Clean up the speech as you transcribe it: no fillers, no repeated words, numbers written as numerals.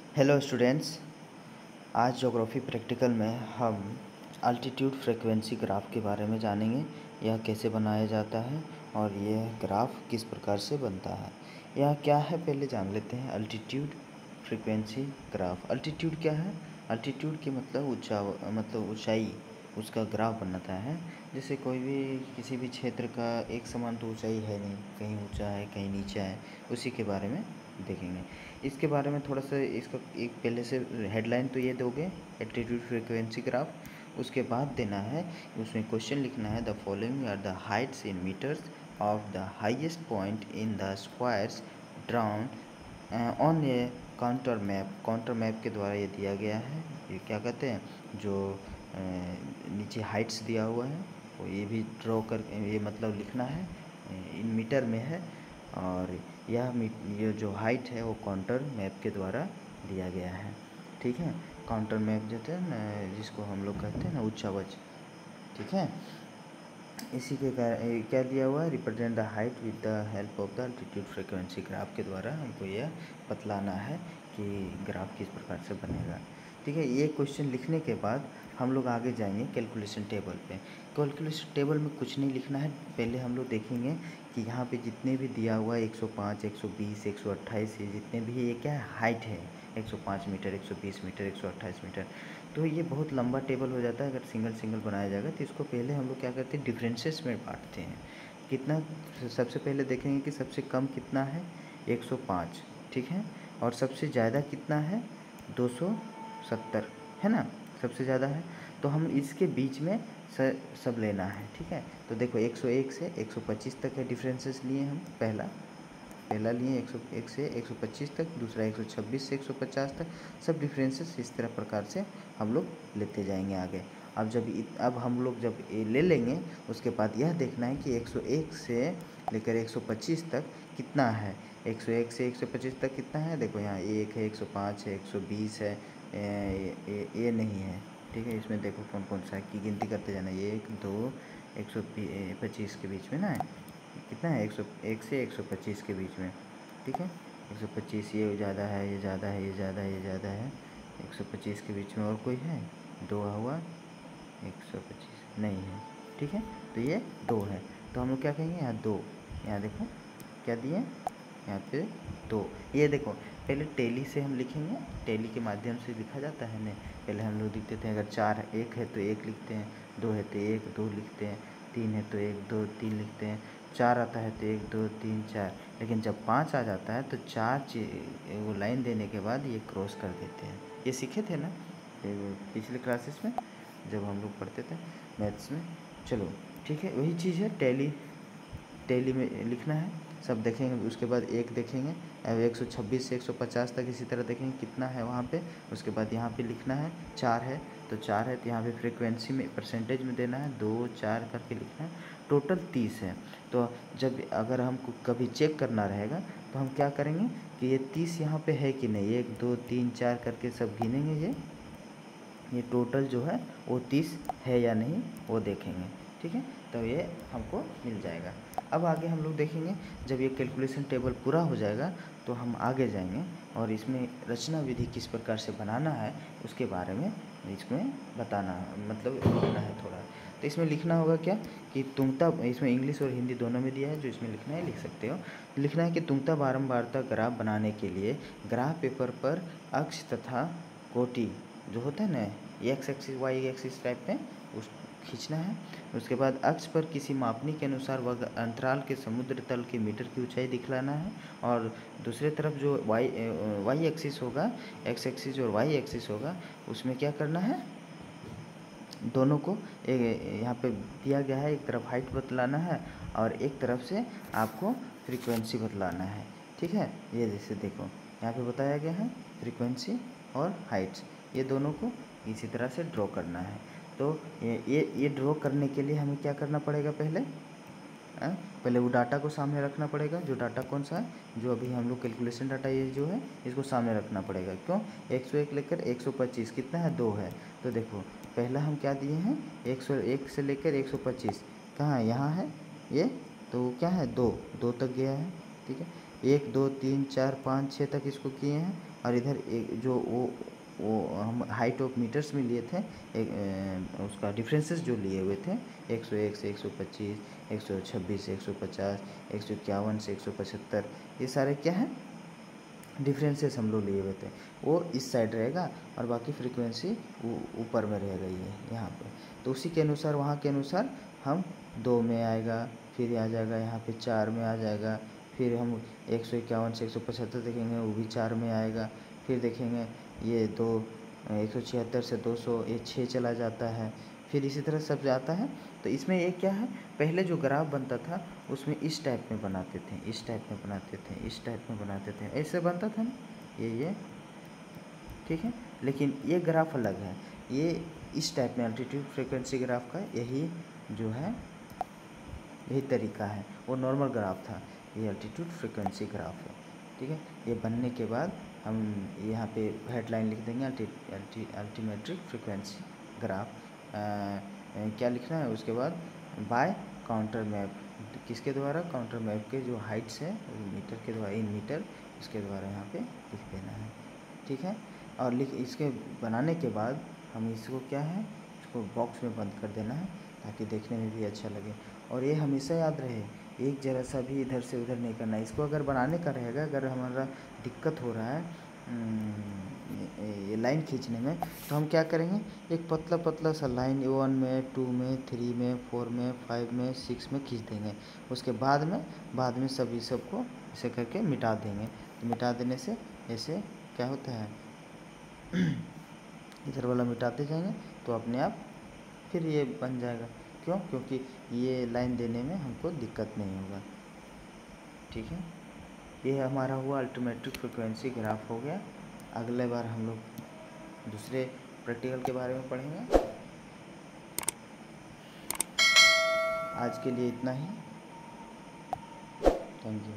Hello students. आज geography practical में हम अल्टीट्यूड फ्रीक्वेंसी ग्राफ के बारे में जानेंगे। यह कैसे बनाया जाता है और यह ग्राफ किस प्रकार से बनता है। यह क्या है पहले जान लेते हैं। Altitude frequency graph. अल्टीट्यूड क्या है? अल्टीट्यूड की मतलब ऊंचाई, उसका ग्राफ बनाता है। जैसे कोई भी किसी भी क्षेत्र का एक समान तो ऊंचाई है नहीं, कहीं ऊंचा है कहीं नीचा है, उसी के बारे में देखेंगे। इसके बारे में थोड़ा सा इसका एक पहले से हेडलाइन तो ये दोगे, एल्टीट्यूड फ्रीक्वेंसी ग्राफ। उसके बाद देना है, उसमें क्वेश्चन लिखना है, the following are the heights in meters of the highest point in the squares drawn on a contour map. Contour map के द्वारा ये दिया गया है। ये क्या कहते हैं, जो नीचे हाइट्स दिया हुआ है वो ये भी ड्रॉ कर, ये मतलब लिखना है, इन मीटर में है। और ये जो हाइट है वो काउंटर मैप के द्वारा दिया गया है। ठीक है, काउंटर मैप जो है ना, जिसको हम लोग कहते हैं ना उच्चावच। ठीक है, इसी के क्या दिया हुआ है, represent the height with the help of the altitude frequency graph के द्वारा हमको यह बतलाना है कि ग्राफ किस प्रकार से बनेगा। ठीक है, ये क्वेश्चन लिखने के बाद हम लोग आगे जाएंगे कैलकुलेशन टेबल पे। कैलकुलेशन टेबल में कुछ नहीं लिखना है, पहले हम लोग देखेंगे कि यहाँ पे जितने भी दिया हुआ है 105, 120, 128, ये जितने भी, ये क्या है, हाइट है। 105 मीटर, 120 मीटर, 128 मीटर। तो ये बहुत लंबा टेबल हो जाता है अगर सिंगल सिंगल बनाया जाएगा। तो इसको पहले हम लोग क्या करते हैं, डिफरेंसेस में बांटते हैं। कितना, सबसे पहले देखेंगे कि सबसे कम कितना है, 105। ठीक है, और सबसे ज़्यादा कितना है, 270 है ना, सबसे ज़्यादा है। तो हम इसके बीच में सब लेना है। ठीक है, तो देखो 101 से 125 तक है डिफरेंसेस लिए हम। पहला लिए 101 से 125 तक, दूसरा 126 से 150 तक। सब डिफरेंसेस इस तरह प्रकार से हम लोग लेते जाएंगे आगे। अब हम लोग जब ये ले लेंगे, उसके बाद यह देखना है कि 101 से लेकर 125 तक कितना है। 101 से 125 तक कितना है, देखो यहाँ 1 है, 105 है, 120 है, ये नहीं है। ठीक है, इसमें देखो कौन कौन सा है की गिनती करते जाना, 1 2 125 के बीच में ना है, कितना है, 101 से 125 के बीच में। ठीक है, 125, ये ज़्यादा है, ये ज़्यादा है, ये ज़्यादा है, ये ज़्यादा है। 125 के बीच में और कोई है, 2 हुआ, 125 नहीं है। ठीक है, तो ये 2 है, तो हम लोग क्या कहेंगे, यहाँ 2, यहाँ देखो क्या दिए, यहाँ पे 2। ये देखो पहले टेली से हम लिखेंगे, टेली के माध्यम से लिखा जाता है ना। पहले हम लोग लिखते थे, अगर 4 1 है तो 1 लिखते हैं, 2 है तो 1 2 लिखते हैं, 3 है तो 1 2 3 लिखते हैं, 4 आता है तो 1 2 3 4। लेकिन जब 5 आ जाता है तो 4 वो लाइन देने के बाद ये क्रॉस कर देते हैं। ये सीखे थे ना पिछले क्लासेस में जब हम लोग पढ़ते थे मैथ्स में। चलो ठीक है, वही चीज़ है, टेली में लिखना है। सब देखेंगे, उसके बाद 1 देखेंगे, अब 126 से 150 तक इसी तरह देखेंगे कितना है वहाँ पे। उसके बाद यहाँ पे लिखना है, 4 है तो 4 है, तो यहाँ पे फ्रीक्वेंसी में परसेंटेज में देना है, 2 4 करके लिखना है। टोटल 30 है। तो जब अगर हमको कभी चेक करना रहेगा तो हम क्या करेंगे कि ये 30 यहाँ पे है कि नहीं, 1 2 3 4 करके सब गिनेंगे, ये टोटल जो है वो 30 है या नहीं वो देखेंगे। ठीक है, तो ये हमको मिल जाएगा। अब आगे हम लोग देखेंगे, जब ये कैलकुलेशन टेबल पूरा हो जाएगा तो हम आगे जाएंगे और इसमें रचना विधि किस प्रकार से बनाना है उसके बारे में इसमें बताना, मतलब लिखना है थोड़ा। तो इसमें लिखना होगा क्या कि तुंगता, इसमें इंग्लिश और हिंदी दोनों में दिया है, जो इसमें लिखना है लिख सकते हो। लिखना है कि तुंगता बारंबारता ग्राफ बनाने के लिए ग्राफ पेपर पर अक्ष तथा कोटि जो होता है ना, X axis Y axis type में उस खींचना है। उसके बाद अक्ष पर किसी मापनी के अनुसार वह अंतराल के समुद्र तल के मीटर की ऊंचाई दिखलाना है। और दूसरे तरफ जो वाई एक्सिस होगा, एक्स एक्सिस और वाई एक्सिस होगा, उसमें क्या करना है, दोनों को यहाँ पे दिया गया है, एक तरफ हाइट बतलाना है और एक तरफ से आपको फ्रीक्वेंसी बतलाना है। ठीक है, ये जैसे देखो यहाँ पे बताया गया है फ्रीक्वेंसी और हाइट्स, ये दोनों को इसी तरह से ड्रॉ करना है। तो ये ड्रॉ करने के लिए हमें क्या करना पड़ेगा, पहले वो डाटा को सामने रखना पड़ेगा। जो डाटा कौन सा है, जो अभी हम लोग कैलकुलेशन डाटा ये जो है इसको सामने रखना पड़ेगा। क्यों, 101 लेकर 125 कितना है, 2 है। तो देखो पहला हम क्या दिए हैं, 101 से लेकर 125 कहाँ है, यहाँ है ये, तो क्या है, 2 तक गया है। ठीक है, 1 2 3 4 5 6 तक इसको किए हैं। और इधर एक जो वो हम हाइट ऑफ मीटर्स में लिए थे, एक उसका डिफरेंसेस जो लिए हुए थे 101 से 125, 126 से 150, 151 से 175, ये सारे क्या हैं, डिफरेंसेस हम लोग लिए हुए थे। वो इस साइड रहेगा और बाकी फ्रीक्वेंसी ऊपर में रहेगा ये यहाँ पे। तो उसी के अनुसार, वहाँ के अनुसार हम 2 में आएगा, फिर आ जाएगा यहाँ पे 4 में आ जाएगा, फिर हम 151 से 175 देखेंगे, वो भी 4 में आएगा। फिर देखेंगे ये 176 से 200, ये 6 चला जाता है। फिर इसी तरह सब जाता है। तो इसमें ये क्या है, पहले जो ग्राफ बनता था उसमें इस टाइप में बनाते थे, इस टाइप में बनाते थे, इस टाइप में बनाते थे, ऐसे बनता था ना ये ठीक है। लेकिन ये ग्राफ अलग है, ये इस टाइप में एल्टीट्यूड फ्रीक्वेंसी ग्राफ का यही जो है, यही तरीका है। वो नॉर्मल ग्राफ था, ये एल्टीट्यूड फ्रीक्वेंसी ग्राफ है। ठीक है, ये बनने के बाद हम यहाँ पे हेडलाइन लिख देंगे अल्टीमेट्रिक फ्रीक्वेंसी ग्राफ। क्या लिखना है उसके बाद, बाय काउंटर मैप, किसके द्वारा, काउंटर मैप के जो हाइट्स है मीटर के द्वारा, इन मीटर, इसके द्वारा यहाँ पे लिख देना है। ठीक है, और इसके बनाने के बाद हम इसको क्या है, इसको बॉक्स में बंद कर देना है ताकि देखने में भी अच्छा लगे। और ये हमेशा याद रहे, एक जरा सा भी इधर से उधर नहीं करना है। इसको अगर बनाने का रहेगा, अगर हमारा दिक्कत हो रहा है ये लाइन खींचने में, तो हम क्या करेंगे, एक पतला पतला सा लाइन 1 में, 2 में, 3 में, 4 में, 5 में, 6 में खींच देंगे। उसके बाद में सभी सबको ऐसे करके मिटा देंगे। तो मिटा देने से ऐसे क्या होता है, इधर वाला मिटाते जाएंगे तो अपने आप फिर ये बन जाएगा। क्यों, क्योंकि ये लाइन देने में हमको दिक्कत नहीं होगा। ठीक है, ये हमारा हुआ अल्टीमेट्रिक फ्रिक्वेंसी ग्राफ हो गया। अगले बार हम लोग दूसरे प्रैक्टिकल के बारे में पढ़ेंगे। आज के लिए इतना ही, थैंक यू।